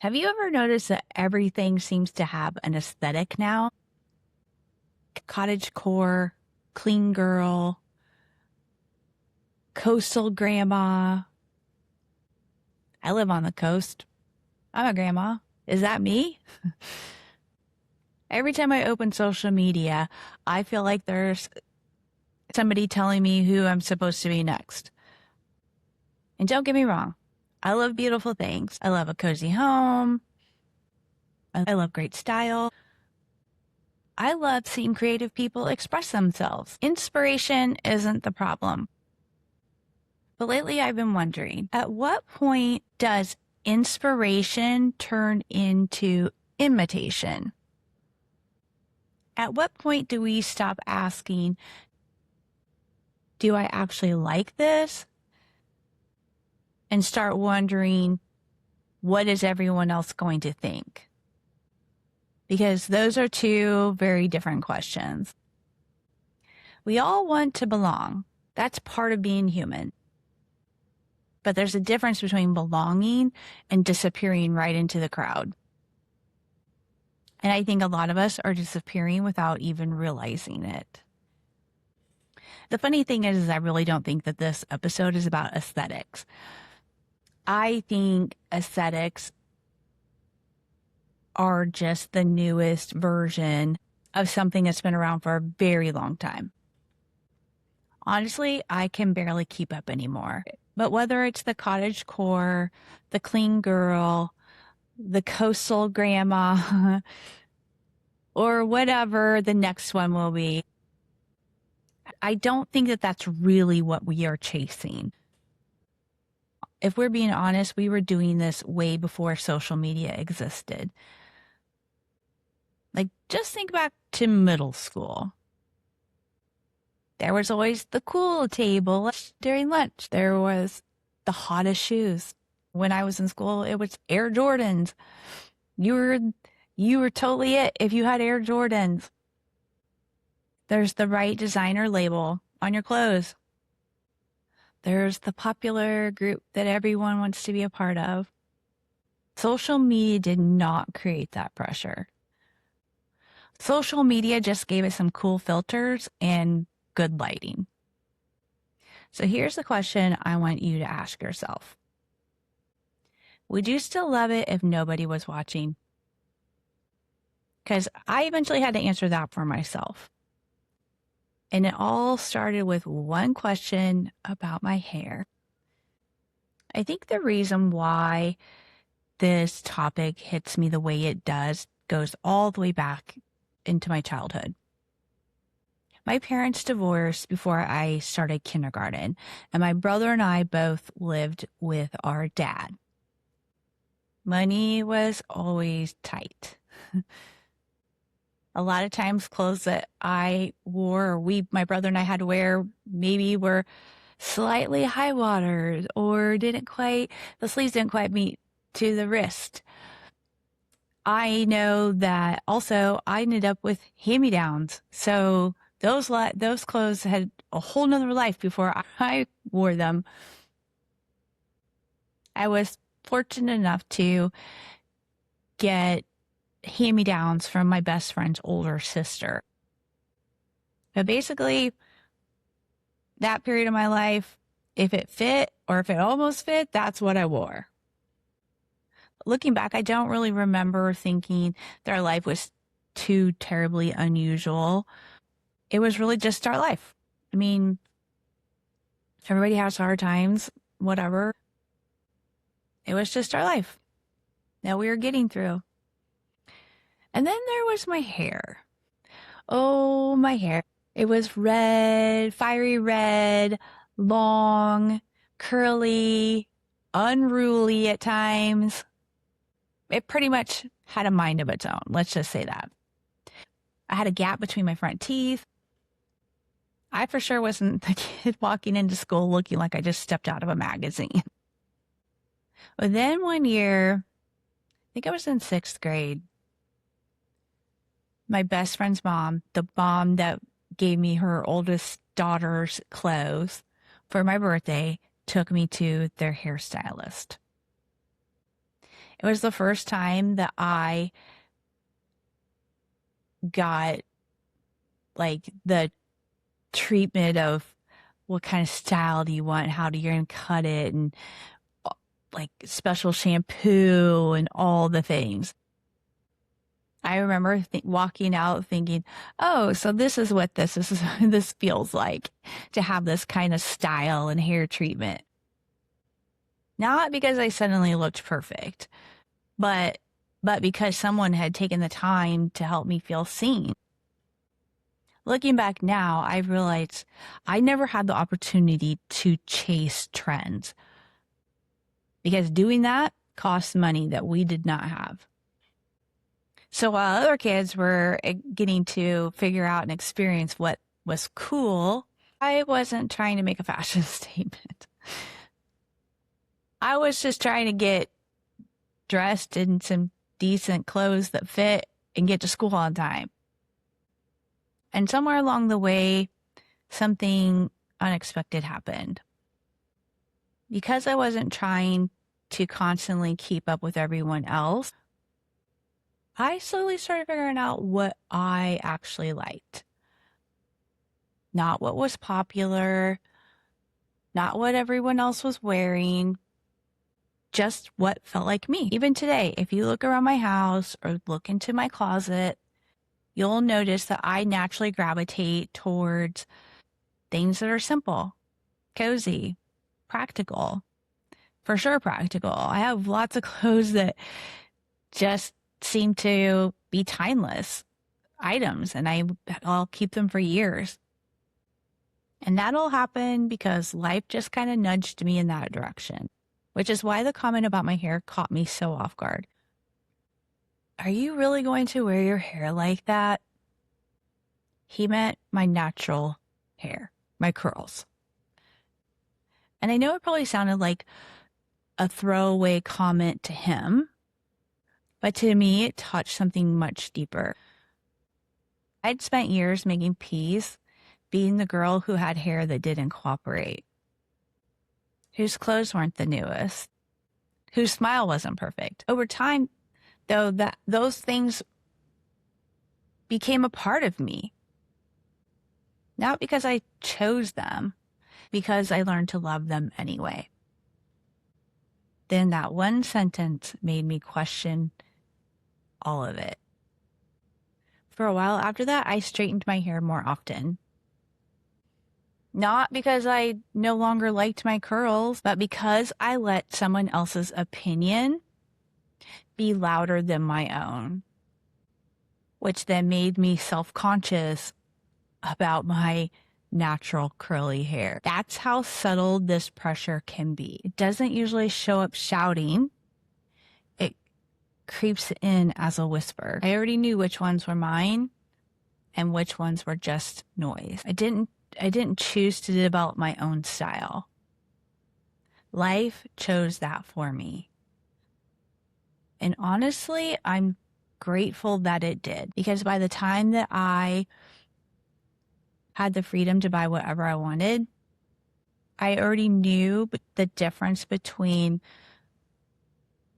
Have you ever noticed that everything seems to have an aesthetic now? Cottage core, clean girl, coastal grandma. I live on the coast. I'm a grandma. Is that me? Every time I open social media, I feel like there's somebody telling me who I'm supposed to be next. And don't get me wrong, I love beautiful things. I love a cozy home. I love great style. I love seeing creative people express themselves. Inspiration isn't the problem. But lately I've been wondering, at what point does inspiration turn into imitation? At what point do we stop asking, do I actually like this? And start wondering, what is everyone else going to think? Because those are two very different questions. We all want to belong. That's part of being human. But there's a difference between belonging and disappearing right into the crowd. And I think a lot of us are disappearing without even realizing it. The funny thing is I really don't think that this episode is about aesthetics. I think aesthetics are just the newest version of something that's been around for a very long time. Honestly, I can barely keep up anymore. But whether it's the cottage core, the clean girl, the coastal grandma, or whatever the next one will be, I don't think that that's really what we are chasing. If we're being honest, we were doing this way before social media existed. Like, just think back to middle school. There was always the cool table during lunch. There was the hottest shoes. When I was in school, it was Air Jordans. You were totally it if you had Air Jordans. There's the right designer label on your clothes. There's the popular group that everyone wants to be a part of. Social media did not create that pressure. Social media just gave us some cool filters and good lighting. So here's the question I want you to ask yourself. Would you still love it if nobody was watching? Because I eventually had to answer that for myself. And it all started with one question about my hair. I think the reason why this topic hits me the way it does goes all the way back into my childhood. My parents divorced before I started kindergarten, and my brother and I both lived with our dad. Money was always tight. A lot of times clothes that I wore, or my brother and I had to wear, maybe were slightly high watered or the sleeves didn't quite meet to the wrist. I know that also I ended up with hand-me-downs. So those clothes had a whole nother life before I wore them. I was fortunate enough to get hand-me-downs from my best friend's older sister. But basically, that period of my life, if it fit or if it almost fit, that's what I wore. Looking back, I don't really remember thinking that our life was too terribly unusual. It was really just our life. I mean, everybody has hard times, whatever. It was just our life that we were getting through. And then there was my hair. Oh, my hair. It was red, fiery red, long, curly, unruly at times. It pretty much had a mind of its own. Let's just say that. I had a gap between my front teeth. I for sure wasn't the kid walking into school looking like I just stepped out of a magazine. But then one year, I think I was in 6th grade, my best friend's mom, the mom that gave me her oldest daughter's clothes for my birthday, took me to their hairstylist. It was the first time that I got like the treatment of what kind of style do you want, how do you gonna cut it, and like special shampoo and all the things. I remember walking out thinking, "Oh, so this is what this is this feels like to have this kind of style and hair treatment." Not because I suddenly looked perfect, but because someone had taken the time to help me feel seen. Looking back now, I realized I never had the opportunity to chase trends because doing that costs money that we did not have. So while other kids were getting to figure out and experience what was cool, I wasn't trying to make a fashion statement. I was just trying to get dressed in some decent clothes that fit and get to school on time. And somewhere along the way, something unexpected happened. Because I wasn't trying to constantly keep up with everyone else, I slowly started figuring out what I actually liked. Not what was popular, not what everyone else was wearing, just what felt like me. Even today, if you look around my house or look into my closet, you'll notice that I naturally gravitate towards things that are simple, cozy, practical. For sure, practical. I have lots of clothes that just seem to be timeless items, and I'll keep them for years. And that'll happen because life just kind of nudged me in that direction, which is why the comment about my hair caught me so off guard. Are you really going to wear your hair like that? He meant my natural hair, my curls. And I know it probably sounded like a throwaway comment to him, but to me, it touched something much deeper. I'd spent years making peace being the girl who had hair that didn't cooperate, whose clothes weren't the newest, whose smile wasn't perfect. Over time, though, those things became a part of me. Not because I chose them, because I learned to love them anyway. Then that one sentence made me question all of it. For a while after that, I straightened my hair more often. Not because I no longer liked my curls, but because I let someone else's opinion be louder than my own, which then made me self-conscious about my natural curly hair. That's how subtle this pressure can be. It doesn't usually show up shouting. It creeps in as a whisper. I already knew which ones were mine and which ones were just noise. I didn't choose to develop my own style. Life chose that for me. And honestly, I'm grateful that it did, because by the time that I had the freedom to buy whatever I wanted, I already knew the difference between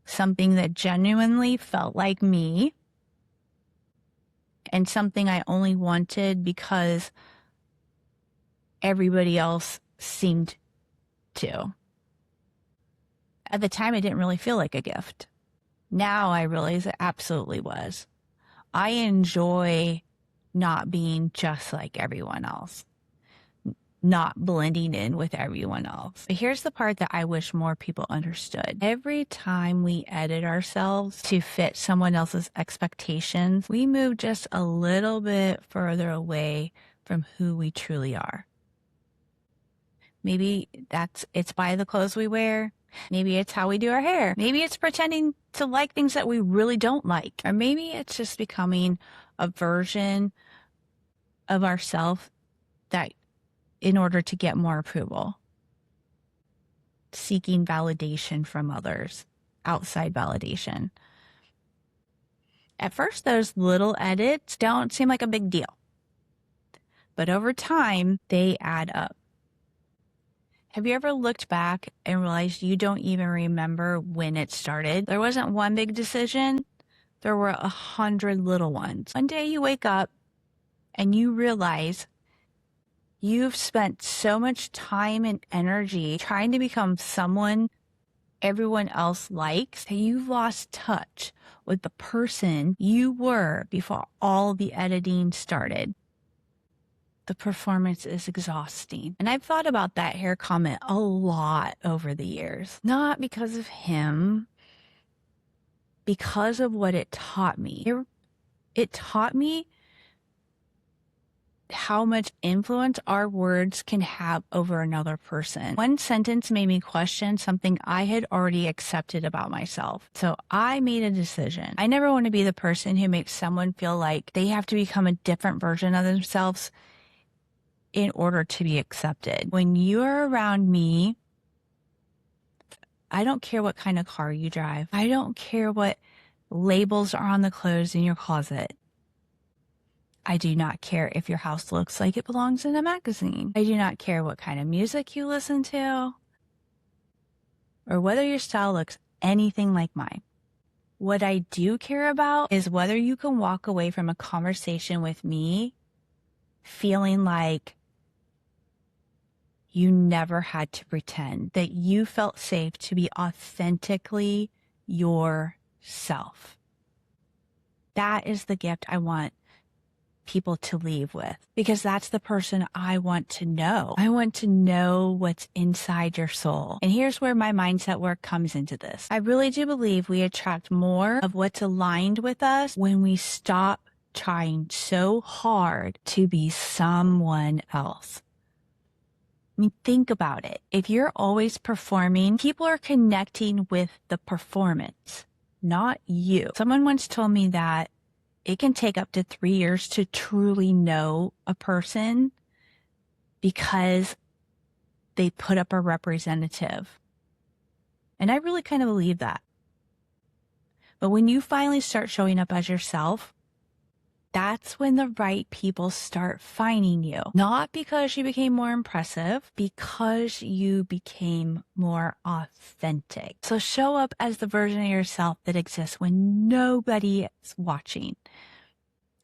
something that genuinely felt like me and something I only wanted because everybody else seemed to. At the time, it didn't really feel like a gift. Now I realize it absolutely was. I enjoy not being just like everyone else, not blending in with everyone else. But here's the part that I wish more people understood. Every time we edit ourselves to fit someone else's expectations, we move just a little bit further away from who we truly are. Maybe it's by the clothes we wear. Maybe it's how we do our hair. Maybe it's pretending to like things that we really don't like. Or maybe it's just becoming a version of ourselves that in order to get more approval, seeking validation from others, outside validation. At first, those little edits don't seem like a big deal, but over time, they add up. Have you ever looked back and realized you don't even remember when it started? There wasn't one big decision. There were 100 little ones. One day you wake up and you realize you've spent so much time and energy trying to become someone everyone else likes that you've lost touch with the person you were before all the editing started. The performance is exhausting. And I've thought about that hair comment a lot over the years. Not because of him, because of what it taught me. It taught me how much influence our words can have over another person. One sentence made me question something I had already accepted about myself. So I made a decision. I never want to be the person who makes someone feel like they have to become a different version of themselves in order to be accepted. When you're around me, I don't care what kind of car you drive. I don't care what labels are on the clothes in your closet. I do not care if your house looks like it belongs in a magazine. I do not care what kind of music you listen to or whether your style looks anything like mine. What I do care about is whether you can walk away from a conversation with me feeling like you never had to pretend, that you felt safe to be authentically yourself. That is the gift I want people to leave with, because that's the person I want to know. I want to know what's inside your soul. And here's where my mindset work comes into this. I really do believe we attract more of what's aligned with us when we stop trying so hard to be someone else. I mean, think about it. If you're always performing, people are connecting with the performance, not you. Someone once told me that it can take up to 3 years to truly know a person because they put up a representative. And I really kind of believe that. But when you finally start showing up as yourself, that's when the right people start finding you. Not because you became more impressive, because you became more authentic. So show up as the version of yourself that exists when nobody is watching.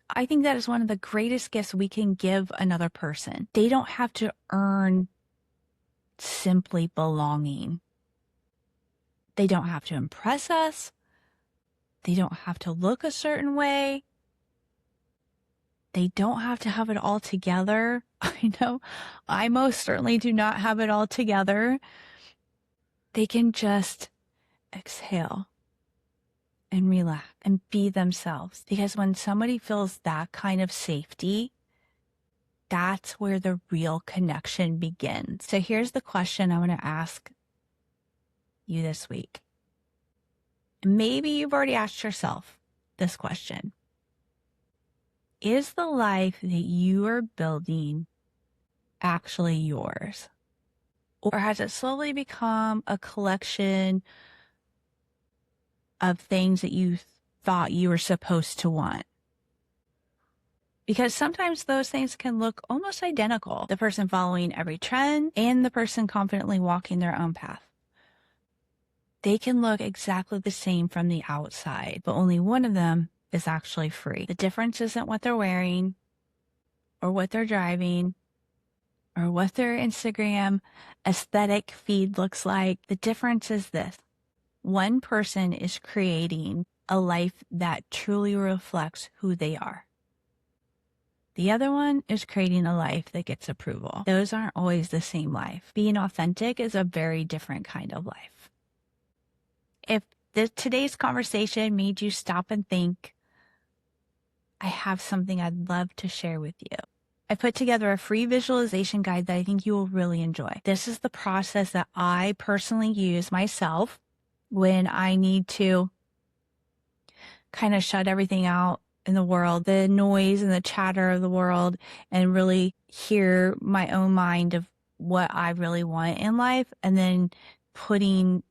I think that is one of the greatest gifts we can give another person. They don't have to earn simply belonging. They don't have to impress us. They don't have to look a certain way. They don't have to have it all together. I know I most certainly do not have it all together. They can just exhale and relax and be themselves. Because when somebody feels that kind of safety, that's where the real connection begins. So here's the question I want to ask you this week. Maybe you've already asked yourself this question. Is the life that you are building actually yours? Or has it slowly become a collection of things that you thought you were supposed to want? Because sometimes those things can look almost identical. The person following every trend and the person confidently walking their own path. They can look exactly the same from the outside, but only one of them is actually free. The difference isn't what they're wearing or what they're driving or what their Instagram aesthetic feed looks like. The difference is this. One person is creating a life that truly reflects who they are. The other one is creating a life that gets approval. Those aren't always the same life. Being authentic is a very different kind of life. If today's conversation made you stop and think, I have something I'd love to share with you. I put together a free visualization guide that I think you will really enjoy. This is the process that I personally use myself when I need to kind of shut everything out in the world, the noise and the chatter of the world, and really hear my own mind of what I really want in life, and then putting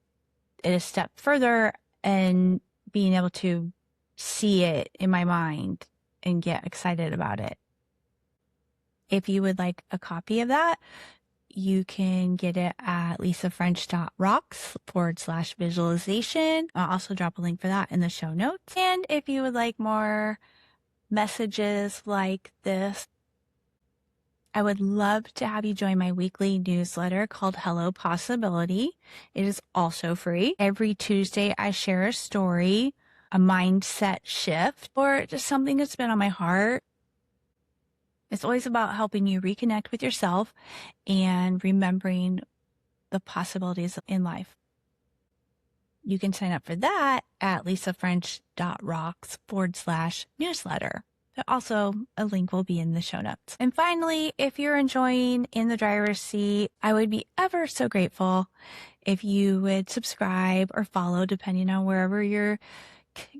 it a step further and being able to see it in my mind and get excited about it. If you would like a copy of that, You can get it at lisafrench.rocks/visualization. I'll also drop a link for that in the show notes. And if you would like more messages like this, I would love to have you join my weekly newsletter called Hello Possibility. It is also free. Every Tuesday, I share a story, a mindset shift, or just something that's been on my heart. It's always about helping you reconnect with yourself and remembering the possibilities in life. You can sign up for that at lisafrench.rocks/newsletter. Also, a link will be in the show notes. And finally, if you're enjoying In the Driver's Seat, I would be ever so grateful if you would subscribe or follow, depending on wherever you're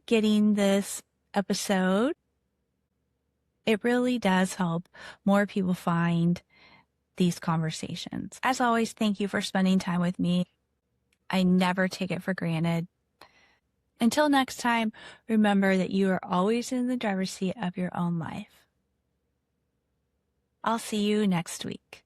getting this episode. It really does help more people find these conversations. As always, thank you for spending time with me. I never take it for granted. Until next time, remember that you are always in the driver's seat of your own life. I'll see you next week.